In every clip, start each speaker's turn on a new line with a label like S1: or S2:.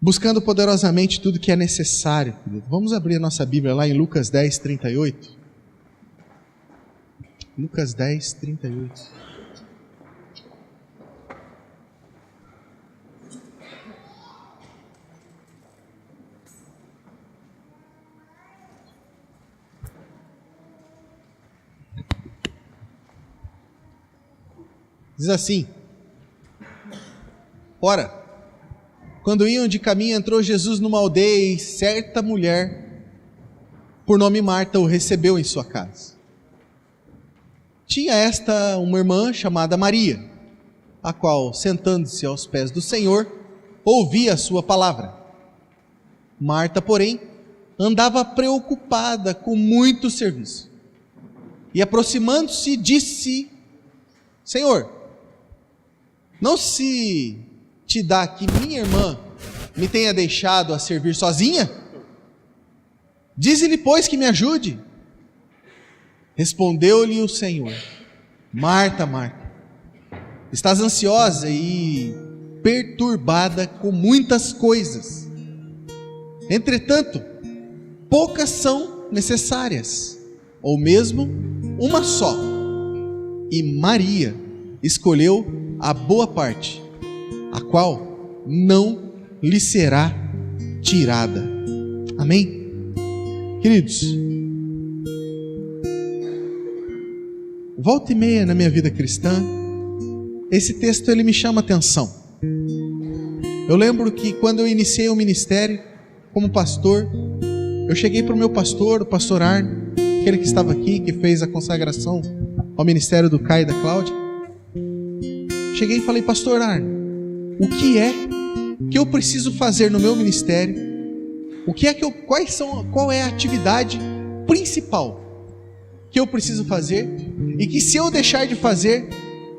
S1: buscando poderosamente tudo que é necessário, querido. Vamos abrir a nossa Bíblia lá em Lucas 10, 38. Lucas 10, 38. Diz assim: ora, quando iam de caminho, entrou Jesus numa aldeia e certa mulher, por nome Marta, o recebeu em sua casa. Tinha esta uma irmã chamada Maria, a qual, sentando-se aos pés do Senhor, ouvia a sua palavra. Marta, porém, andava preocupada com muito serviço. E aproximando-se, disse: Senhor, não se te dá que minha irmã me tenha deixado a servir sozinha? Dize-lhe, pois, que me ajude. Respondeu-lhe o Senhor: Marta, Marta, estás ansiosa e perturbada com muitas coisas. Entretanto, poucas são necessárias, ou mesmo uma só. E Maria escolheu a boa parte, a qual não lhe será tirada. Amém? Queridos, volta e meia na minha vida cristã, esse texto ele me chama a atenção. Eu lembro que quando eu iniciei o ministério como pastor, eu cheguei para o meu pastor, o pastor Arno, aquele que estava aqui, que fez a consagração ao ministério do Caio e da Cláudia. Cheguei e falei: pastor Arno, o que é que eu preciso fazer no meu ministério? Qual é a atividade principal que eu preciso fazer? E que se eu deixar de fazer,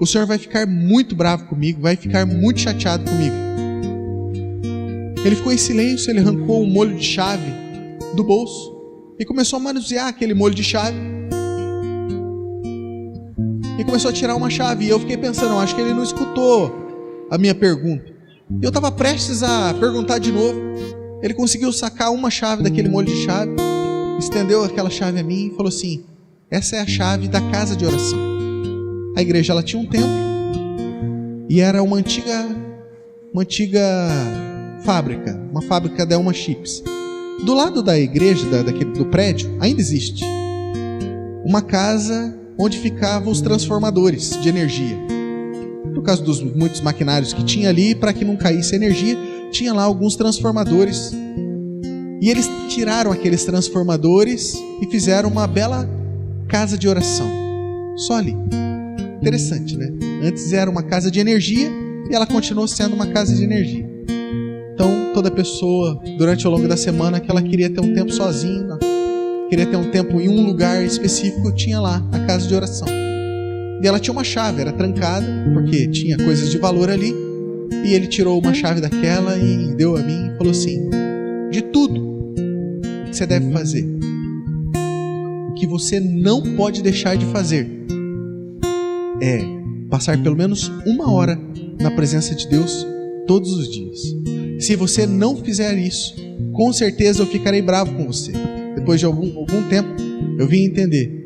S1: o Senhor vai ficar muito bravo comigo, vai ficar muito chateado comigo. Ele ficou em silêncio, ele arrancou um molho de chave do bolso e começou a manusear aquele molho de chave. E começou a tirar uma chave. E eu fiquei pensando, acho que ele não escutou a minha pergunta. E eu estava prestes a perguntar de novo. Ele conseguiu sacar uma chave daquele molho de chave, estendeu aquela chave a mim e falou assim: essa é a chave da casa de oração. A igreja, ela tinha um templo e era uma antiga fábrica, uma fábrica da Elma Chips. Do lado da igreja, do prédio, ainda existe uma casa onde ficavam os transformadores de energia. Por causa dos muitos maquinários que tinha ali, para que não caísse energia, tinha lá alguns transformadores. E eles tiraram aqueles transformadores e fizeram uma bela casa de oração. Só ali. Interessante, né? Antes era uma casa de energia e ela continuou sendo uma casa de energia. Então, toda pessoa, durante o longo da semana, que ela queria ter um tempo sozinha, queria ter um tempo em um lugar específico, tinha lá a casa de oração. E ela tinha uma chave, era trancada, porque tinha coisas de valor ali. E ele tirou uma chave daquela e deu a mim e falou assim: de tudo que você deve fazer, o que você não pode deixar de fazer é passar pelo menos 1 hora na presença de Deus todos os dias. Se você não fizer isso, com certeza eu ficarei bravo com você. Depois de algum tempo, eu vim entender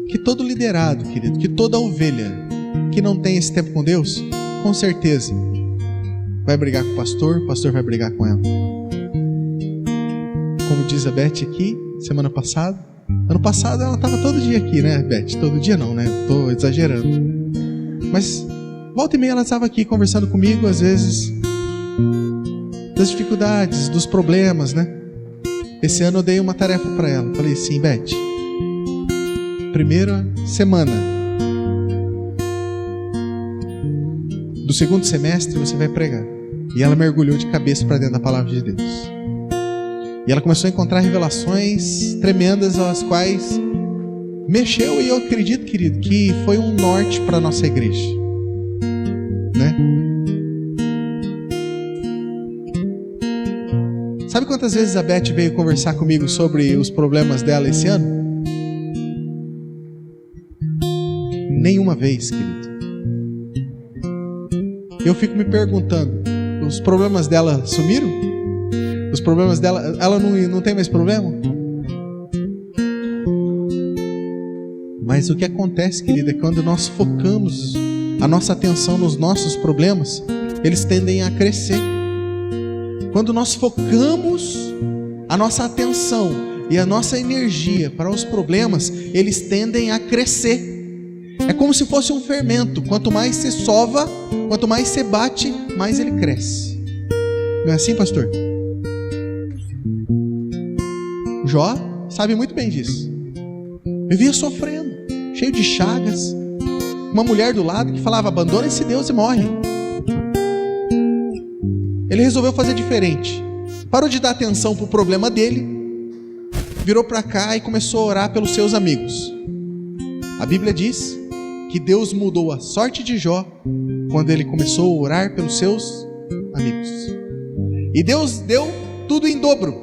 S1: que todo liderado, querido, que toda ovelha que não tem esse tempo com Deus, com certeza vai brigar com o pastor vai brigar com ela. Como diz a Beth aqui, semana passada, ano passado ela estava todo dia aqui, né, Beth? Todo dia não, né? Estou exagerando. Mas volta e meia ela estava aqui conversando comigo, às vezes, das dificuldades, dos problemas, né? Esse ano eu dei uma tarefa para ela. Falei assim: Beth, primeira semana do segundo semestre você vai pregar. E ela mergulhou de cabeça para dentro da palavra de Deus. E ela começou a encontrar revelações tremendas, as quais mexeu, e eu acredito, querido, que foi um norte para a nossa igreja, né? Sabe quantas vezes a Beth veio conversar comigo sobre os problemas dela esse ano? Nenhuma vez, querido. Eu fico me perguntando, os problemas dela sumiram? Os problemas dela, ela não tem mais problema? Mas o que acontece, querida, é que quando nós focamos a nossa atenção nos nossos problemas, eles tendem a crescer. Quando nós focamos a nossa atenção e a nossa energia para os problemas, eles tendem a crescer. É como se fosse um fermento. Quanto mais você sova, quanto mais você bate, mais ele cresce. Não é assim, pastor? Jó sabe muito bem disso. Vivia sofrendo, cheio de chagas. Uma mulher do lado que falava: abandona esse Deus e morre. Ele resolveu fazer diferente. Parou de dar atenção para o problema dele, virou para cá e começou a orar pelos seus amigos. A Bíblia diz que Deus mudou a sorte de Jó quando ele começou a orar pelos seus amigos. E Deus deu tudo em dobro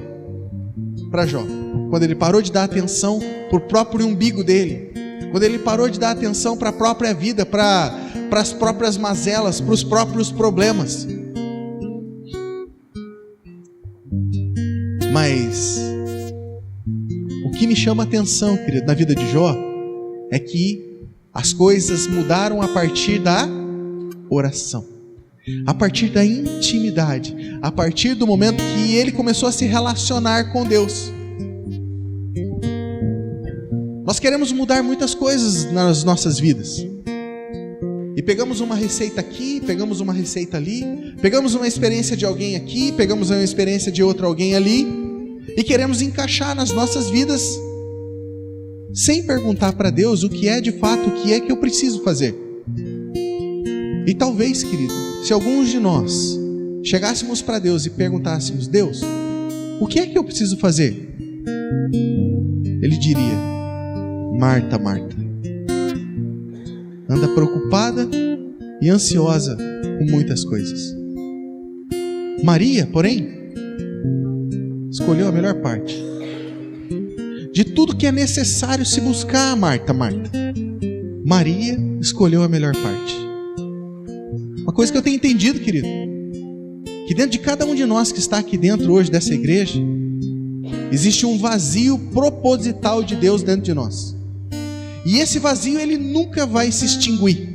S1: para Jó, quando ele parou de dar atenção para o próprio umbigo dele, quando ele parou de dar atenção para a própria vida, para as próprias mazelas, para os próprios problemas. Mas o que me chama a atenção, querido, na vida de Jó, é que as coisas mudaram a partir da oração, a partir da intimidade, a partir do momento que ele começou a se relacionar com Deus. Nós queremos mudar muitas coisas nas nossas vidas, e pegamos uma receita aqui, pegamos uma receita ali, pegamos uma experiência de alguém aqui, pegamos uma experiência de outro alguém ali, e queremos encaixar nas nossas vidas, sem perguntar para Deus o que é de fato, o que é que eu preciso fazer. E talvez, querido, se alguns de nós chegássemos para Deus e perguntássemos: Deus, o que é que eu preciso fazer? Ele diria: Marta, Marta, anda preocupada e ansiosa com muitas coisas. Maria, porém, escolheu a melhor parte. De tudo que é necessário se buscar, Marta, Marta, Maria escolheu a melhor parte. Uma coisa que eu tenho entendido, querido, que dentro de cada um de nós que está aqui dentro hoje dessa igreja, existe um vazio proposital de Deus dentro de nós. E esse vazio, ele nunca vai se extinguir,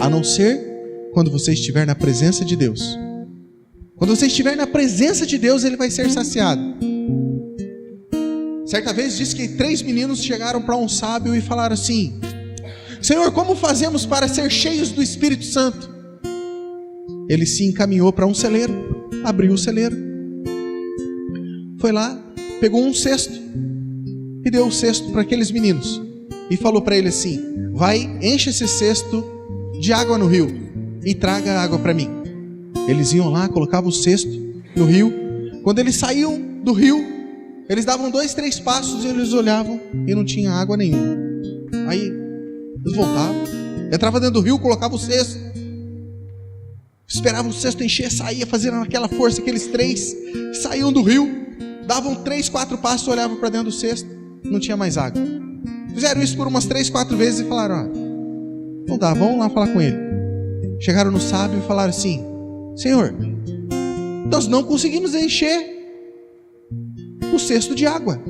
S1: a não ser quando você estiver na presença de Deus. Quando você estiver na presença de Deus, ele vai ser saciado. Certa vez diz que 3 meninos chegaram para um sábio e falaram assim: Senhor, como fazemos para ser cheios do Espírito Santo? Ele se encaminhou para um celeiro, abriu o celeiro, foi lá, pegou um cesto e deu o cesto para aqueles meninos e falou para ele assim: vai, enche esse cesto de água no rio e traga água para mim. Eles iam lá, colocavam o cesto no rio. Quando eles saíam do rio, eles davam 2, 3 passos e eles olhavam e não tinha água nenhuma. Aí eles voltavam, entravam dentro do rio, colocavam o cesto, esperavam o cesto encher, saía fazendo aquela força. Aqueles 3 saíam do rio, davam 3, 4 passos, olhavam para dentro do cesto, não tinha mais água. Fizeram isso por umas 3, 4 vezes e falaram: não dá, vamos lá falar com ele. Chegaram no sábio e falaram assim: Senhor, nós não conseguimos encher o cesto de água,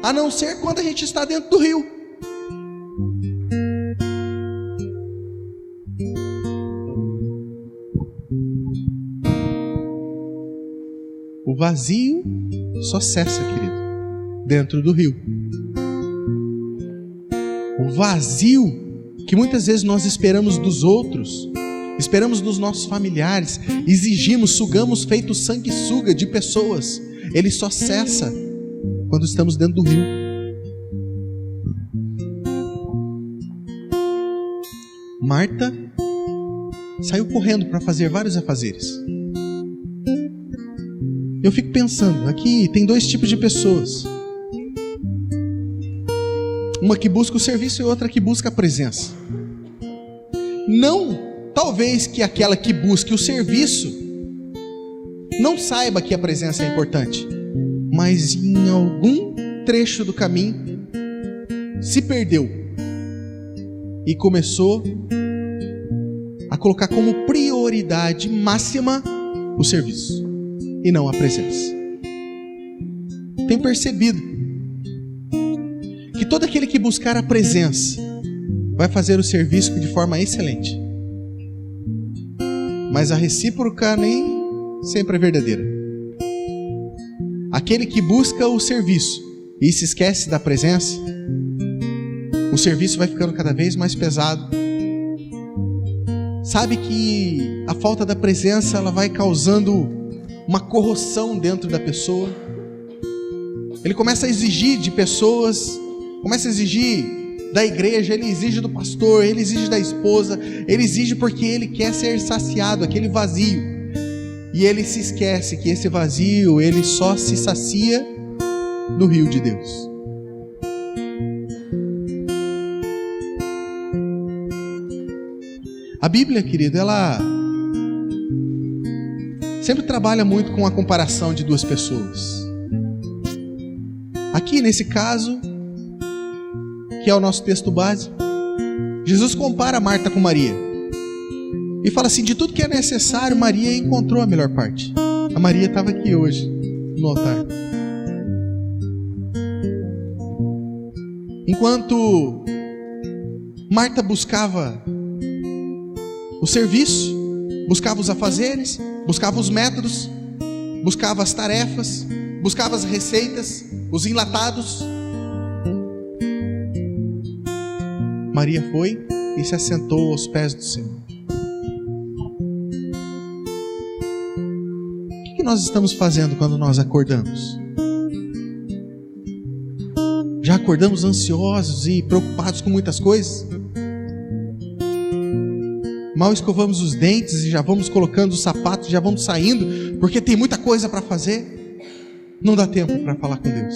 S1: a não ser quando a gente está dentro do rio. O vazio só cessa, querido, dentro do rio. O vazio que muitas vezes nós esperamos dos outros, esperamos dos nossos familiares, exigimos, sugamos feito sanguessuga de pessoas, ele só cessa quando estamos dentro do rio. Marta saiu correndo para fazer vários afazeres. Eu fico pensando, aqui tem 2 tipos de pessoas. Uma que busca o serviço e outra que busca a presença. Não, talvez que aquela que busque o serviço não saiba que a presença é importante, mas em algum trecho do caminho se perdeu e começou a colocar como prioridade máxima o serviço e não a presença. Tenho percebido que todo aquele que buscar a presença vai fazer o serviço de forma excelente, mas a recíproca nem sempre é verdadeira. Aquele que busca o serviço e se esquece da presença, o serviço vai ficando cada vez mais pesado. Sabe que a falta da presença, ela vai causando uma corrosão dentro da pessoa. Ele começa a exigir de pessoas, começa a exigir da igreja, ele exige do pastor, ele exige da esposa, ele exige porque ele quer ser saciado, aquele vazio. E ele se esquece que esse vazio, ele só se sacia no rio de Deus. A Bíblia, querido, ela sempre trabalha muito com a comparação de duas pessoas. Aqui nesse caso, que é o nosso texto base, Jesus compara Marta com Maria e fala assim: de tudo que é necessário, Maria encontrou a melhor parte. A Maria estava aqui hoje no altar. Enquanto Marta buscava o serviço, buscava os afazeres, buscava os métodos, buscava as tarefas, buscava as receitas, os enlatados, Maria foi e se assentou aos pés do Senhor. O que nós estamos fazendo quando nós acordamos? Já acordamos ansiosos e preocupados com muitas coisas? Mal escovamos os dentes e já vamos colocando os sapatos, já vamos saindo, porque tem muita coisa para fazer. Não dá tempo para falar com Deus.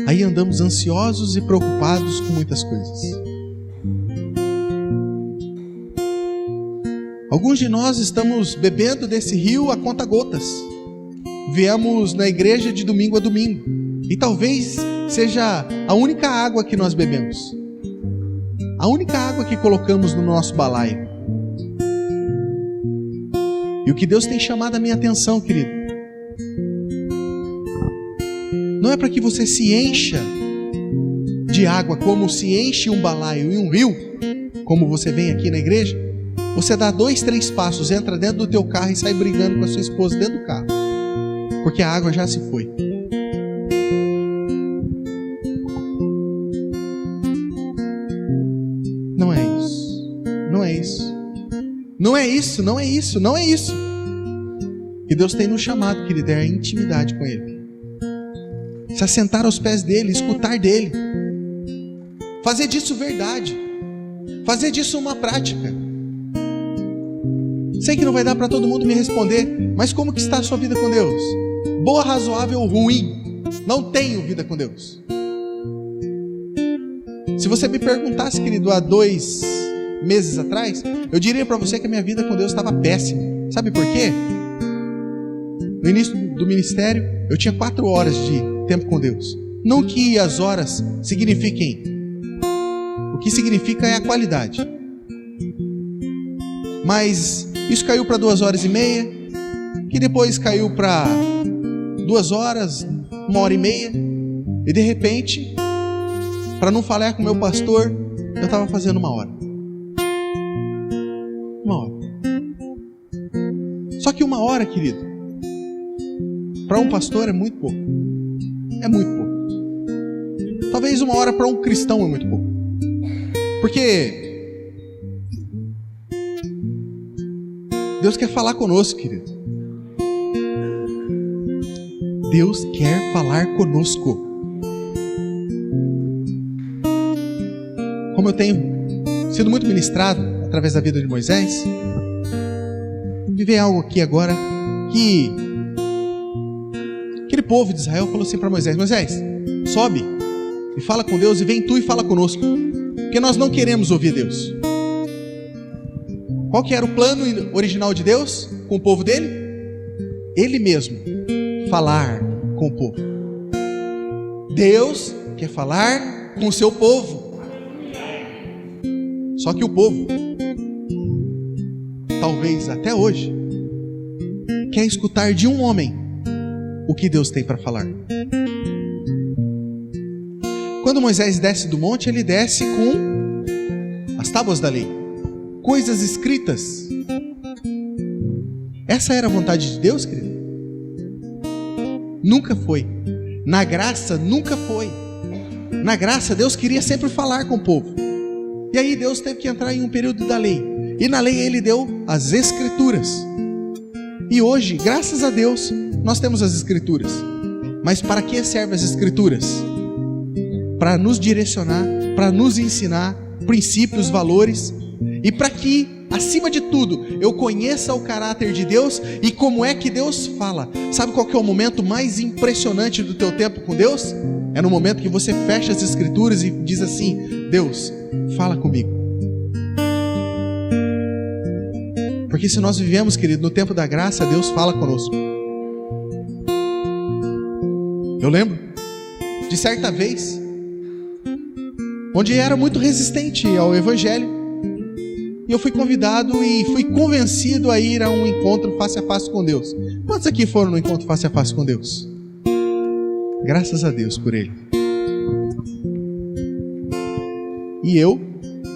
S1: Aí andamos ansiosos e preocupados com muitas coisas. Alguns de nós estamos bebendo desse rio a conta-gotas. Viemos na igreja de domingo a domingo, e talvez seja a única água que nós bebemos, a única água que colocamos no nosso balaio. E o que Deus tem chamado a minha atenção, querido, não é para que você se encha de água como se enche um balaio e um rio, como você vem aqui na igreja. Você dá 2, 3 passos, entra dentro do teu carro e sai brigando com a sua esposa dentro do carro, porque a água já se foi. Não é isso. Não é isso. Não é isso, não é isso, não é isso. Que Deus tem nos chamado, querido, é a intimidade com Ele. Se assentar aos pés dEle, escutar dEle. Fazer disso verdade. Fazer disso uma prática. Sei que não vai dar para todo mundo me responder, mas como que está a sua vida com Deus? Boa, razoável ou ruim? Não tenho vida com Deus. Se você me perguntasse, querido, há 2 meses atrás, eu diria para você que a minha vida com Deus estava péssima. Sabe por quê? No início do ministério, eu tinha 4 horas de tempo com Deus. Não que as horas signifiquem. O que significa é a qualidade. Mas isso caiu para 2h30, que depois caiu para 2 horas, 1h30, e de repente, para não falar com o meu pastor, eu estava fazendo 1 hora. 1 hora. Só que 1 hora, querido, para um pastor é muito pouco. É muito pouco. Talvez 1 hora para um cristão é muito pouco. Porque Deus quer falar conosco, querido. Deus quer falar conosco. Como eu tenho sido muito ministrado através da vida de Moisés, me veio algo aqui agora que aquele povo de Israel falou assim para Moisés: Moisés, sobe e fala com Deus, e vem tu e fala conosco, porque nós não queremos ouvir Deus. Qual que era o plano original de Deus com o povo dele? Ele mesmo falar com o povo. Deus quer falar com o seu povo. Só que o povo, talvez até hoje, quer escutar de um homem o que Deus tem para falar. Quando Moisés desce do monte, ele desce com as tábuas da lei, coisas escritas. Essa era a vontade de Deus, querido? Nunca foi. Na graça, nunca foi. Na graça, Deus queria sempre falar com o povo. E aí Deus teve que entrar em um período da lei. E na lei Ele deu as Escrituras. E hoje, graças a Deus, nós temos as Escrituras. Mas para que servem as Escrituras? Para nos direcionar, para nos ensinar princípios, valores, e para que, acima de tudo, eu conheça o caráter de Deus e como é que Deus fala. Sabe qual que é o momento mais impressionante do teu tempo com Deus? É no momento que você fecha as Escrituras e diz assim: Deus, fala comigo. Porque se nós vivemos, querido, no tempo da graça, Deus fala conosco. Eu lembro de certa vez, onde era muito resistente ao Evangelho, e eu fui convidado e fui convencido a ir a um encontro face a face com Deus. Quantos aqui foram no encontro face a face com Deus? Graças a Deus por ele. E eu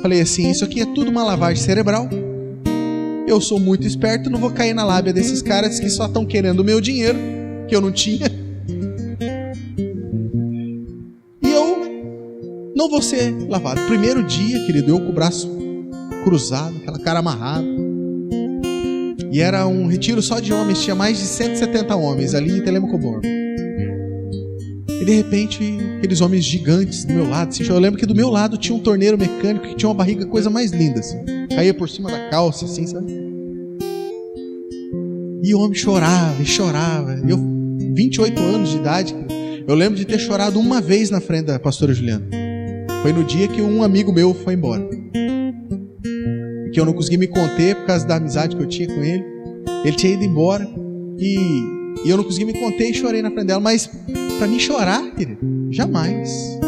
S1: falei assim: isso aqui é tudo uma lavagem cerebral. Eu sou muito esperto, não vou cair na lábia desses caras que só estão querendo o meu dinheiro, que eu não tinha. E eu não vou ser lavado. Primeiro dia, querido, eu com o braço cruzado, aquela cara amarrada. E era um retiro só de homens, tinha mais de 170 homens ali em Telemaco. E de repente, aqueles homens gigantes do meu lado, assim, eu lembro que do meu lado tinha um torneiro mecânico que tinha uma barriga, coisa mais linda, assim, caía por cima da calça, assim, sabe? E o homem chorava e chorava. Eu, 28 anos de idade, eu lembro de ter chorado uma vez na frente da pastora Juliana. Foi no dia que um amigo meu foi embora, que eu não consegui me conter por causa da amizade que eu tinha com ele. Ele tinha ido embora e eu não consegui me conter e chorei na frente dela. Mas para mim chorar, querido, jamais.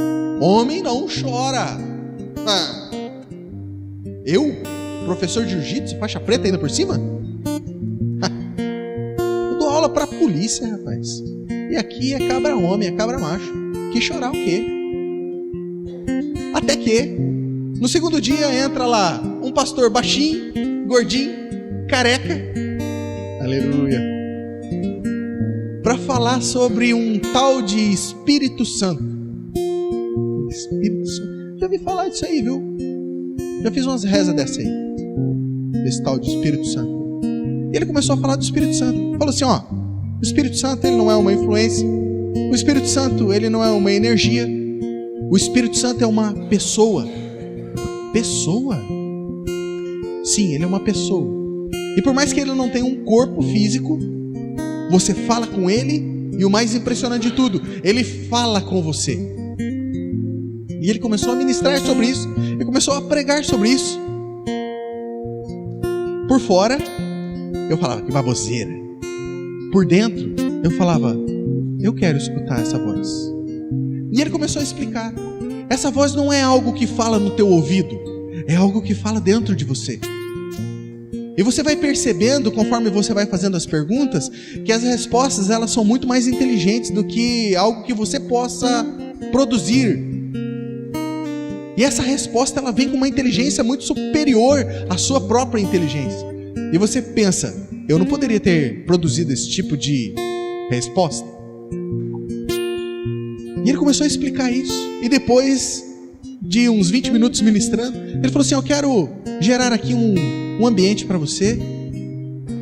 S1: Homem não chora. Eu, professor de jiu-jitsu, faixa preta ainda por cima? Eu dou aula para polícia, rapaz. E aqui é cabra homem, é cabra macho. Que chorar o quê? Até que no segundo dia entra lá um pastor baixinho, gordinho, careca, aleluia, para falar sobre um tal de Espírito Santo. Espírito Santo. Já ouvi falar disso aí, viu? Já fiz umas rezas dessa aí, desse tal de Espírito Santo. E ele começou a falar do Espírito Santo. Falou assim, ó, o Espírito Santo, ele não é uma influência. O Espírito Santo, ele não é uma energia. O Espírito Santo é uma pessoa. Pessoa? Sim, ele é uma pessoa. E por mais que ele não tenha um corpo físico, você fala com ele, e o mais impressionante de tudo, ele fala com você. E ele começou a ministrar sobre isso, e começou a pregar sobre isso. Por fora, eu falava, que baboseira. Por dentro, eu falava, eu quero escutar essa voz. E ele começou a explicar. Essa voz não é algo que fala no teu ouvido, é algo que fala dentro de você. E você vai percebendo, conforme você vai fazendo as perguntas, que as respostas, elas são muito mais inteligentes do que algo que você possa produzir. E essa resposta, ela vem com uma inteligência muito superior à sua própria inteligência. E você pensa, eu não poderia ter produzido esse tipo de resposta? E ele começou a explicar isso. E depois de uns 20 minutos ministrando, ele falou assim, eu quero gerar aqui um ambiente para você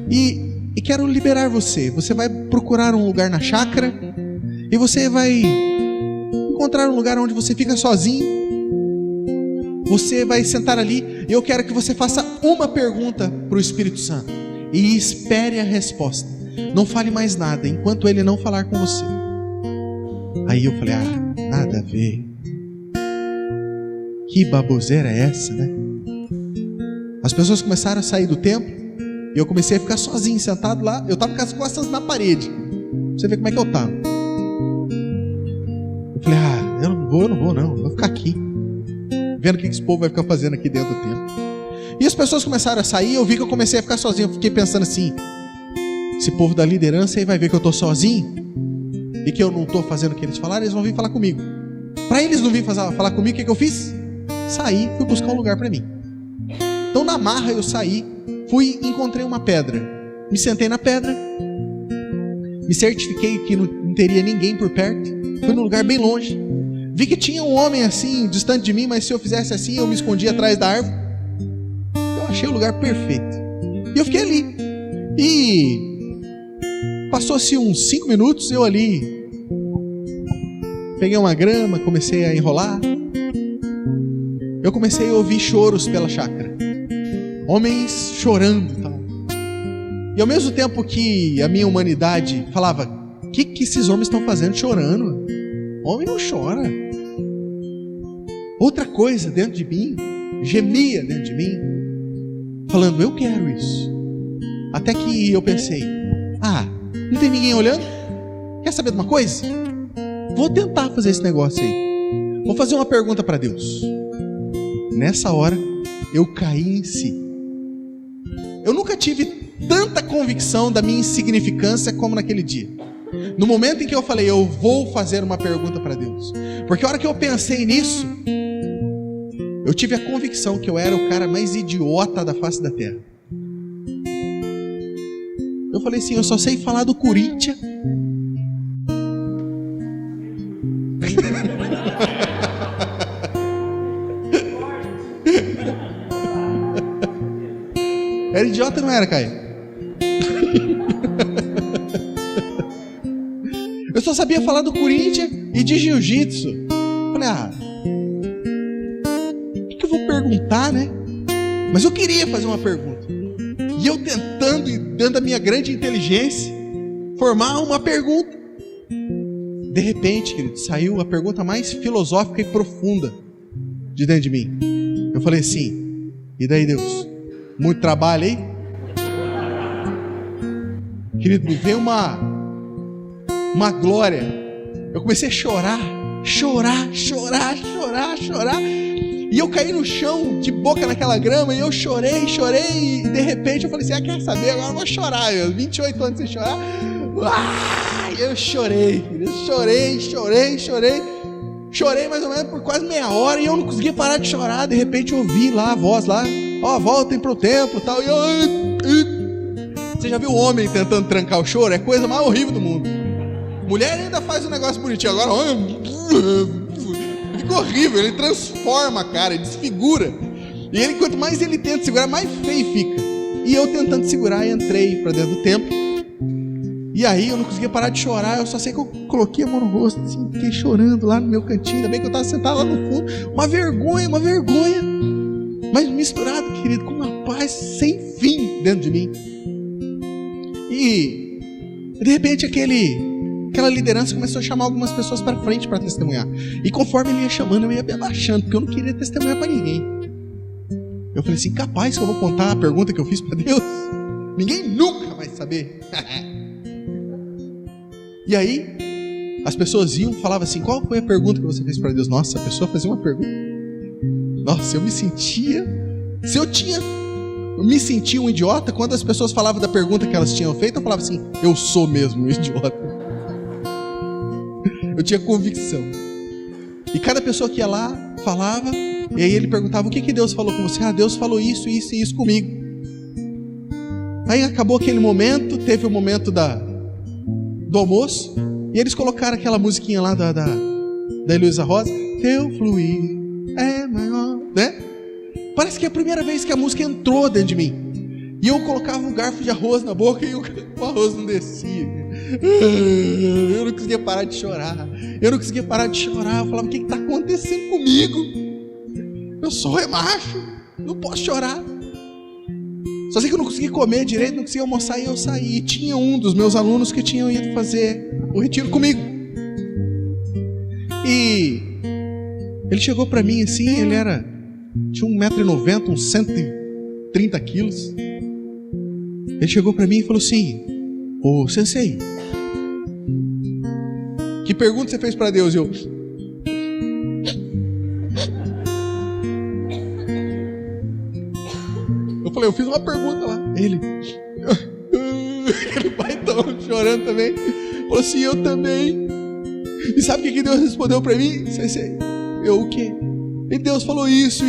S1: e quero liberar você. Você vai procurar um lugar na chácara e você vai encontrar um lugar onde você fica sozinho. Você vai sentar ali e eu quero que você faça uma pergunta para o Espírito Santo e espere a resposta. Não fale mais nada enquanto ele não falar com você. Aí eu falei, nada a ver. Que baboseira é essa, né? As pessoas começaram a sair do templo e eu comecei a ficar sozinho, sentado lá. Eu estava com as costas na parede. Você vê como é que eu estava. Eu falei, eu não vou não. Vou ficar aqui. vendo o que esse povo vai ficar fazendo aqui dentro do templo. E as pessoas começaram a sair, eu vi que eu comecei a ficar sozinho. Eu fiquei pensando assim, esse povo da liderança aí vai ver que eu estou sozinho e que eu não estou fazendo o que eles falaram, eles vão vir falar comigo. Para eles não virem falar comigo, o que eu fiz? Saí, fui buscar um lugar para mim. Então na marra eu saí, fui e encontrei uma pedra. Me sentei na pedra, me certifiquei que não teria ninguém por perto. Fui num lugar bem longe. Vi que tinha um homem assim, distante de mim, mas se eu fizesse assim, eu me escondia atrás da árvore. Eu achei o lugar perfeito. E eu fiquei ali. E passou-se uns 5 minutos, eu ali peguei uma grama, comecei a enrolar. Eu comecei a ouvir choros pela chácara. Homens chorando e tal. E ao mesmo tempo que a minha humanidade falava, o que esses homens estão fazendo chorando? Homem não chora. Outra coisa dentro de mim, gemia dentro de mim, falando, eu quero isso. Até que eu pensei, não tem ninguém olhando? Quer saber de uma coisa? Vou tentar fazer esse negócio aí. Vou fazer uma pergunta para Deus. Nessa hora, eu caí em si. Eu nunca tive tanta convicção da minha insignificância como naquele dia. No momento em que eu falei, eu vou fazer uma pergunta para Deus. Porque a hora que eu pensei nisso, eu tive a convicção que eu era o cara mais idiota da face da terra. Eu falei assim, eu só sei falar do Corinthians. Era idiota, não era, Caio? Eu só sabia falar do Corinthians e de jiu-jitsu. Falei, o que eu vou perguntar, né? Mas eu queria fazer uma pergunta. E eu tentando, e dentro da minha grande inteligência, formar uma pergunta. De repente, querido, saiu a pergunta mais filosófica e profunda de dentro de mim. Eu falei assim, e daí, Deus? Muito trabalho aí? Querido, me veio uma glória. Eu comecei a chorar. E eu caí no chão, de boca naquela grama, e eu chorei, e de repente eu falei assim, quer saber? Agora eu vou chorar, 28 anos sem chorar. Eu chorei, chorei mais ou menos por quase meia hora, e eu não conseguia parar de chorar. De repente eu ouvi lá a voz lá, voltem pro templo e tal, e eu... Você já viu o homem tentando trancar o choro? É a coisa mais horrível do mundo. Mulher ainda faz um negócio bonitinho, agora fica horrível, ele transforma a cara, ele desfigura. E ele, quanto mais ele tenta segurar, mais feio fica. E eu tentando segurar, entrei para dentro do templo. E aí eu não conseguia parar de chorar. Eu só sei que eu coloquei a mão no rosto, assim, fiquei chorando lá no meu cantinho. Ainda bem que eu estava sentado lá no fundo. Uma vergonha. Mas misturado, querido, com uma paz sem fim dentro de mim. E de repente aquela liderança começou a chamar algumas pessoas para frente para testemunhar. E conforme ele ia chamando, eu ia me abaixando, porque eu não queria testemunhar para ninguém. Eu falei assim, capaz que eu vou contar a pergunta que eu fiz para Deus? Ninguém nunca vai saber. E aí, as pessoas iam e falavam assim, qual foi a pergunta que você fez para Deus? Nossa, a pessoa fazia uma pergunta. Nossa, eu me sentia... Eu me sentia um idiota. Quando as pessoas falavam da pergunta que elas tinham feito, eu falava assim, eu sou mesmo um idiota. Eu tinha convicção. E cada pessoa que ia lá, falava, e aí ele perguntava, o que Deus falou com você? Deus falou isso, isso e isso comigo. Aí acabou aquele momento, teve o momento do almoço, e eles colocaram aquela musiquinha lá da Heloísa Rosa, teu fluir é maior, né? Parece que é a primeira vez que a música entrou dentro de mim. E eu colocava um garfo de arroz na boca e o arroz não descia. Eu não conseguia parar de chorar. Eu falava, o que está acontecendo comigo? Eu sou macho, não posso chorar. Só sei que eu não conseguia comer direito, não conseguia almoçar, e eu saí. E tinha um dos meus alunos que tinham ido fazer o retiro comigo. E ele chegou para mim assim, tinha 1,90 m, uns 130 quilos. Ele chegou para mim e falou assim, ô sensei, que pergunta você fez para Deus? falei, eu fiz uma pergunta lá. Ele, aquele pai tão chorando também, falou assim, eu também. E sabe o que Deus respondeu para mim? Eu o quê? E Deus falou isso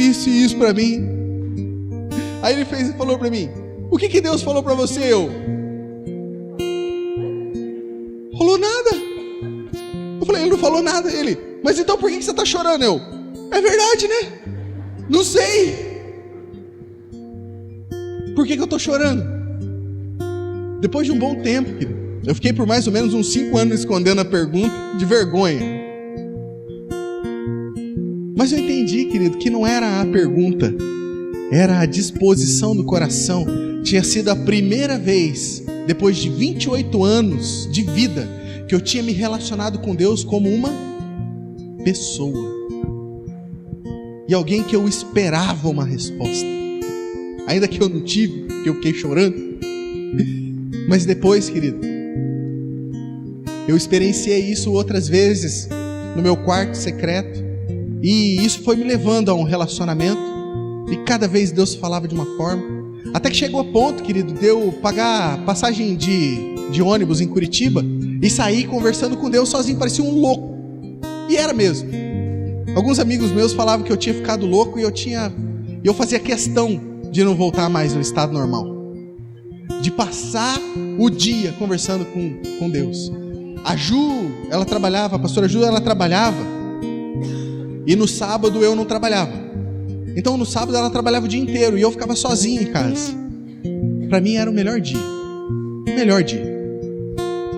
S1: para mim. Aí ele falou para mim, o que Deus falou para você? Falou nada. Eu falei, ele não falou nada. Ele, mas então por que você está chorando? É verdade, né? Não sei. Por que eu estou chorando? Depois de um bom tempo, querido, eu fiquei por mais ou menos uns 5 anos escondendo a pergunta de vergonha. Mas eu entendi, querido, que não era a pergunta, era a disposição do coração. Tinha sido a primeira vez, depois de 28 anos de vida, que eu tinha me relacionado com Deus como uma pessoa. E alguém que eu esperava uma resposta. Ainda que eu não tive, que eu fiquei chorando. Mas depois, querido, eu experienciei isso outras vezes no meu quarto secreto. E isso foi me levando a um relacionamento. E cada vez Deus falava de uma forma. Até que chegou a ponto, querido, de eu pagar passagem de ônibus em Curitiba e sair conversando com Deus sozinho, parecia um louco. E era mesmo. Alguns amigos meus falavam que eu tinha ficado louco e eu fazia questão de não voltar mais no estado normal. De passar o dia conversando com Deus. A Ju, ela trabalhava, a pastora Ju, ela trabalhava. E no sábado eu não trabalhava. Então no sábado ela trabalhava o dia inteiro e eu ficava sozinho em casa. Para mim era o melhor dia. O melhor dia.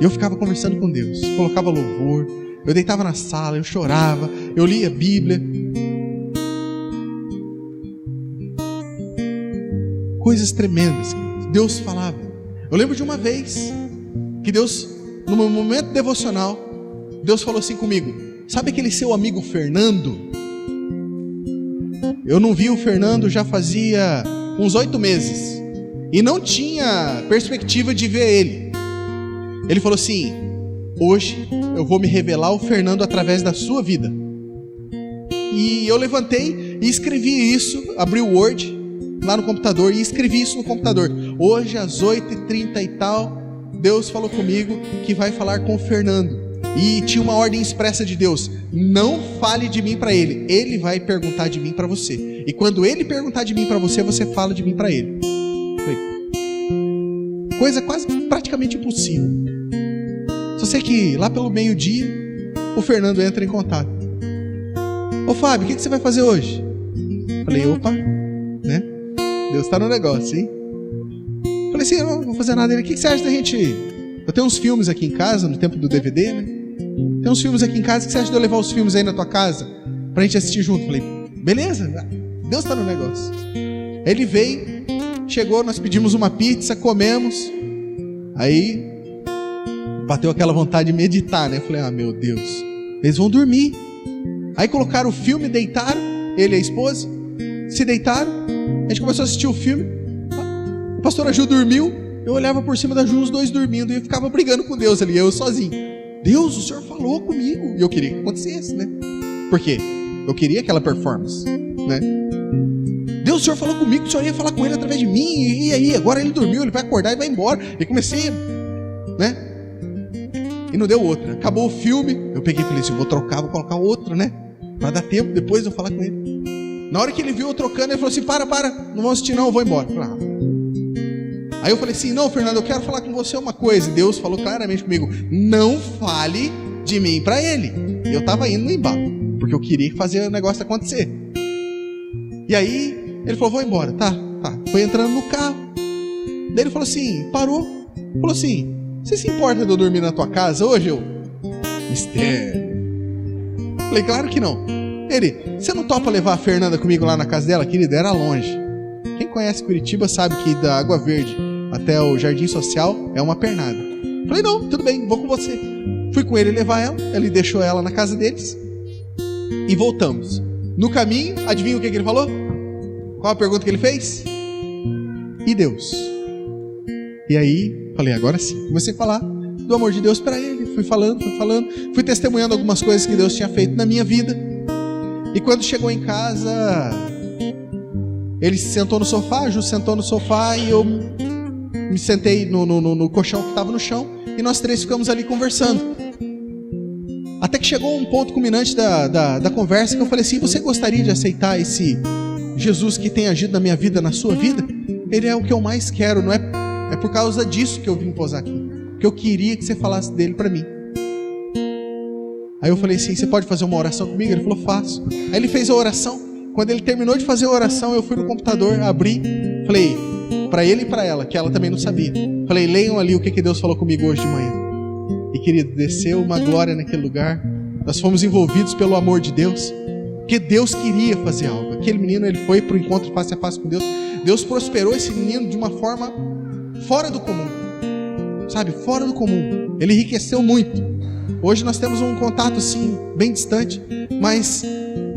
S1: E eu ficava conversando com Deus. Colocava louvor. Eu deitava na sala, eu chorava, eu lia a Bíblia. Coisas tremendas. Deus falava. Eu lembro de uma vez que Deus, no meu momento devocional, Deus falou assim comigo: sabe aquele seu amigo Fernando? Eu não vi o Fernando já fazia uns 8 meses e não tinha perspectiva de ver ele. Ele falou assim: hoje eu vou me revelar ao Fernando através da sua vida. E eu levantei e escrevi isso, abri o Word lá no computador e escrevi isso no computador. Hoje às 8h30 e tal, Deus falou comigo que vai falar com o Fernando. E tinha uma ordem expressa de Deus: não fale de mim para ele, ele vai perguntar de mim para você. E quando ele perguntar de mim para você, você fala de mim para ele. Coisa quase praticamente impossível. Só sei que lá pelo meio-dia o Fernando entra em contato. Ô Fábio, o que você vai fazer hoje? Falei, opa, né? Deus está no negócio, hein? Falei assim, eu não vou fazer nada. Ele, o que você acha da gente... Eu tenho uns filmes aqui em casa, no tempo do DVD, né? Tem uns filmes aqui em casa, o que você acha de eu levar os filmes aí na tua casa pra gente assistir junto? Falei, beleza, Deus está no negócio. Ele veio, chegou, nós pedimos uma pizza, comemos. Aí bateu aquela vontade de meditar, né? Eu falei, meu Deus, eles vão dormir. Aí colocaram o filme, deitaram, ele e a esposa, se deitaram, a gente começou a assistir o filme. A pastora Ju dormiu, eu olhava por cima da Ju, os dois dormindo, e eu ficava brigando com Deus ali, eu sozinho. Deus, o Senhor falou comigo. E eu queria que acontecesse, né? Por quê? Eu queria aquela performance, né? Deus, o Senhor falou comigo, o Senhor ia falar com ele através de mim. E aí, agora ele dormiu, ele vai acordar e vai embora. E comecei, né? E não deu outra. Acabou o filme, eu peguei e falei assim, vou trocar, vou colocar outro, né? Pra dar tempo, depois eu falar com ele. Na hora que ele viu eu trocando, ele falou assim, para, não vamos assistir não, eu vou embora. Aí eu falei assim, não, Fernando, eu quero falar com você uma coisa. E Deus falou claramente comigo, não fale de mim para ele. E eu estava indo no embalo, porque eu queria fazer o negócio acontecer. E aí, ele falou, vou embora, tá. Foi entrando no carro. Daí ele falou assim, parou. Falou assim, você se importa de eu dormir na tua casa hoje? Eu, mistério. Falei, claro que não. Ele, você não topa levar a Fernanda comigo lá na casa dela? Querida, era longe. Quem conhece Curitiba sabe que da Água Verde até o Jardim Social é uma pernada. Falei, não, tudo bem, vou com você. Fui com ele levar ela, ele deixou ela na casa deles e voltamos. No caminho, adivinha o que ele falou? Qual a pergunta que ele fez? E Deus? E aí, falei, agora sim. Comecei a falar do amor de Deus para ele. Fui falando. Fui testemunhando algumas coisas que Deus tinha feito na minha vida. E quando chegou em casa, Ele se sentou no sofá, a Ju sentou no sofá e eu me sentei no colchão que estava no chão e nós três ficamos ali conversando. Até que chegou um ponto culminante da conversa que eu falei assim: você gostaria de aceitar esse Jesus que tem agido na minha vida, na sua vida? Ele é o que eu mais quero, não é? É por causa disso que eu vim posar aqui, que eu queria que você falasse dele para mim. Aí eu falei assim: você pode fazer uma oração comigo? Ele falou: faço. Aí ele fez a oração. Quando ele terminou de fazer a oração, eu fui no computador, abri, falei para ele e para ela, que ela também não sabia. Falei: leiam ali o que Deus falou comigo hoje de manhã. E querido, desceu uma glória naquele lugar. Nós fomos envolvidos pelo amor de Deus, porque Deus queria fazer algo. Aquele menino, ele foi para o encontro face a face com Deus. Deus prosperou esse menino de uma forma fora do comum, sabe, fora do comum. Ele enriqueceu muito. Hoje nós temos um contato assim, bem distante, mas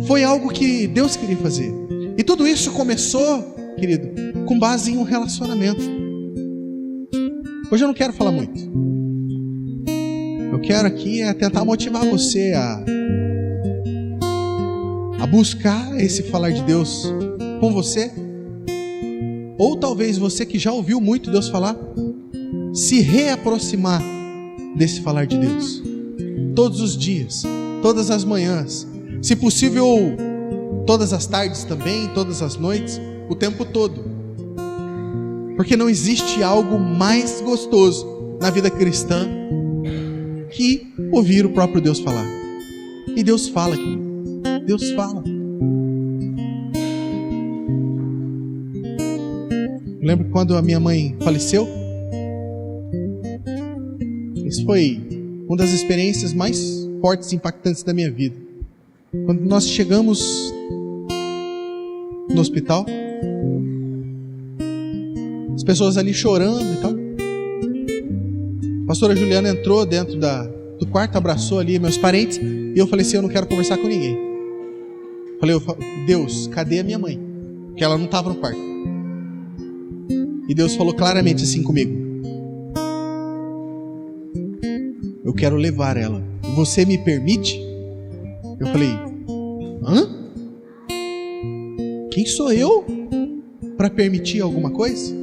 S1: foi algo que Deus queria fazer. E tudo isso começou, querido, com base em um relacionamento. Hoje eu não quero falar muito. Eu quero aqui tentar motivar você a buscar esse falar de Deus com você. Ou talvez você que já ouviu muito Deus falar, se reaproximar desse falar de Deus. Todos os dias, todas as manhãs, se possível, todas as tardes também, todas as noites, o tempo todo. Porque não existe algo mais gostoso na vida cristã que ouvir o próprio Deus falar. E Deus fala aqui. Deus fala. Eu lembro quando a minha mãe faleceu. Isso foi uma das experiências mais fortes e impactantes da minha vida. Quando nós chegamos no hospital, as pessoas ali chorando e tal. A pastora Juliana entrou dentro do quarto, abraçou ali meus parentes, e eu falei assim: eu não quero conversar com ninguém. Falei: Deus, cadê a minha mãe? Porque ela não estava no quarto. E Deus falou claramente assim comigo: eu quero levar ela. Você me permite? Eu falei: hã? Quem sou eu para permitir alguma coisa?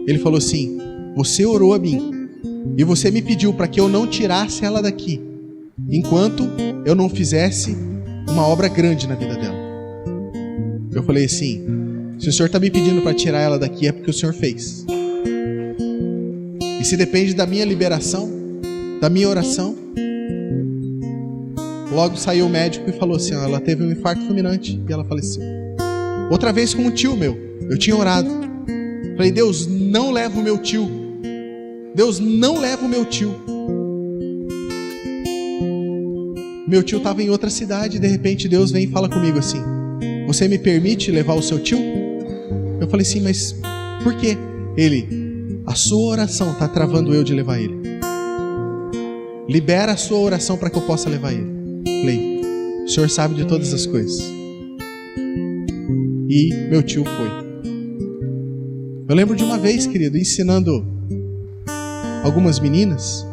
S1: Ele falou assim: você orou a mim e você me pediu para que eu não tirasse ela daqui enquanto eu não fizesse uma obra grande na vida dela. Eu falei assim: se o Senhor está me pedindo para tirar ela daqui, é porque o Senhor fez. E se depende da minha liberação, da minha oração. Logo saiu o médico e falou assim: ela teve um infarto fulminante e ela faleceu. Outra vez com um tio meu, eu tinha orado. Falei: Deus, não leva o meu tio. Deus, não leva o meu tio. Meu tio estava em outra cidade e de repente Deus vem e fala comigo assim: você me permite levar o seu tio? Eu falei assim: mas por quê? Ele: a sua oração está travando eu de levar ele. Libera a sua oração para que eu possa levar ele. Falei: o Senhor sabe de todas as coisas. E meu tio foi. Eu lembro de uma vez, querido, ensinando algumas meninas.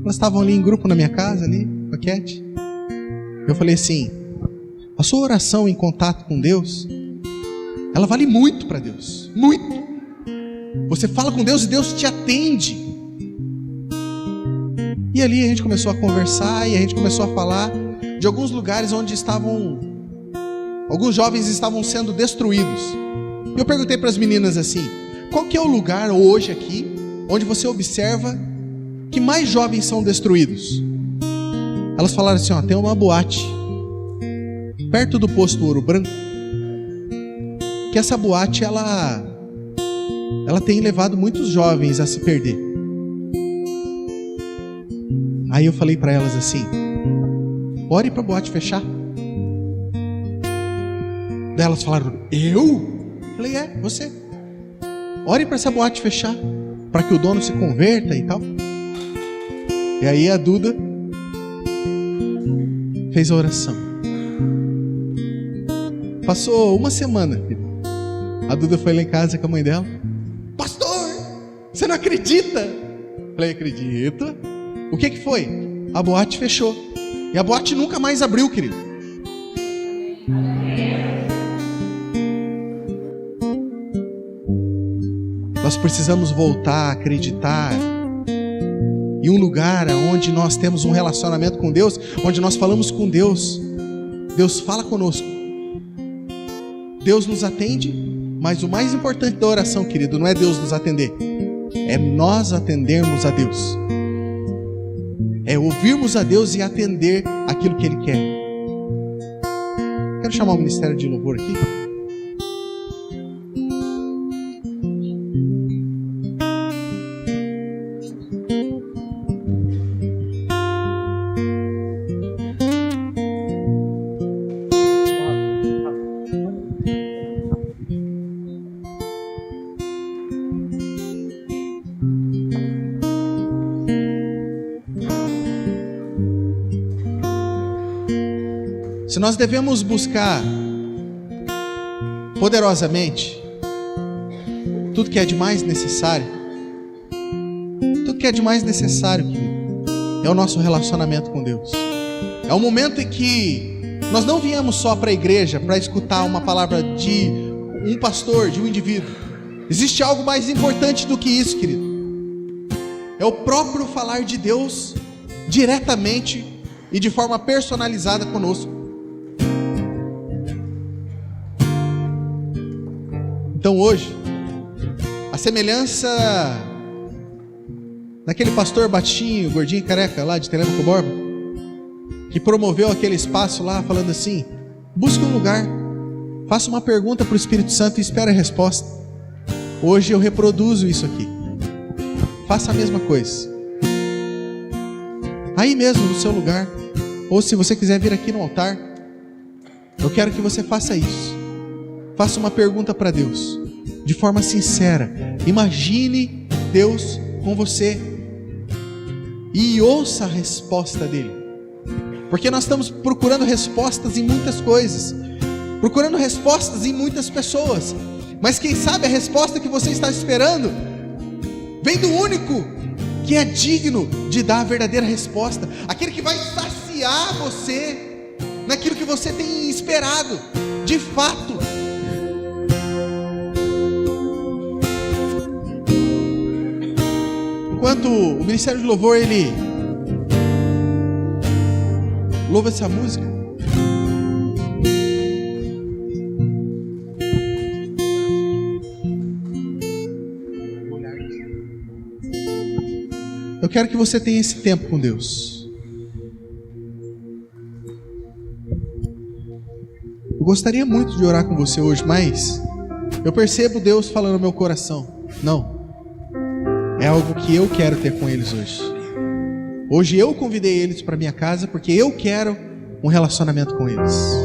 S1: Elas estavam ali em grupo na minha casa, ali, com a Cat. Eu falei assim: a sua oração em contato com Deus, ela vale muito para Deus. Muito. Você fala com Deus e Deus te atende. E ali a gente começou a conversar e a gente começou a falar de alguns lugares onde alguns jovens estavam sendo destruídos. E eu perguntei para as meninas assim: qual que é o lugar hoje aqui onde você observa que mais jovens são destruídos? Elas falaram assim: tem uma boate perto do posto Ouro Branco, que essa boate ela tem levado muitos jovens a se perder. Aí eu falei para elas assim: ore para a boate fechar. Daí elas falaram: eu? Falei: é, você. Ore para essa boate fechar, para que o dono se converta e tal. E aí a Duda fez a oração. Passou uma semana, a Duda foi lá em casa com a mãe dela: pastor, você não acredita? Falei: acredito. O que foi? A boate fechou. E a boate nunca mais abriu, querido. nós precisamos voltar a acreditar em um lugar onde nós temos um relacionamento com Deus, onde nós falamos com Deus. Deus fala conosco, Deus nos atende, mas o mais importante da oração, querido, não é Deus nos atender, é nós atendermos a Deus, é ouvirmos a Deus e atender aquilo que Ele quer. Quero chamar o Ministério de Louvor aqui. Se nós devemos buscar poderosamente tudo que é de mais necessário, querido, é o nosso relacionamento com Deus. É o momento em que nós não viemos só para a igreja para escutar uma palavra de um pastor, de um indivíduo. Existe algo mais importante do que isso, querido. É o próprio falar de Deus diretamente e de forma personalizada conosco. Então hoje, a semelhança daquele pastor baixinho, gordinho, careca lá de Telêmaco Borba, que promoveu aquele espaço lá falando assim: busque um lugar, faça uma pergunta para o Espírito Santo e espere a resposta. Hoje eu reproduzo isso aqui. Faça a mesma coisa, aí mesmo no seu lugar, ou se você quiser vir aqui no altar, eu quero que você faça isso. Faça uma pergunta para Deus, de forma sincera. Imagine Deus com você e ouça a resposta dele. Porque nós estamos procurando respostas em muitas coisas, procurando respostas em muitas pessoas, mas quem sabe a resposta que você está esperando vem do único que é digno de dar a verdadeira resposta, aquele que vai saciar você naquilo que você tem esperado de fato. Enquanto o Ministério de Louvor ele louva essa música, eu quero que você tenha esse tempo com Deus. Eu gostaria muito de orar com você hoje, mas eu percebo Deus falando no meu coração: não, é algo que eu quero ter com eles hoje. Hoje eu convidei eles para minha casa porque eu quero um relacionamento com eles.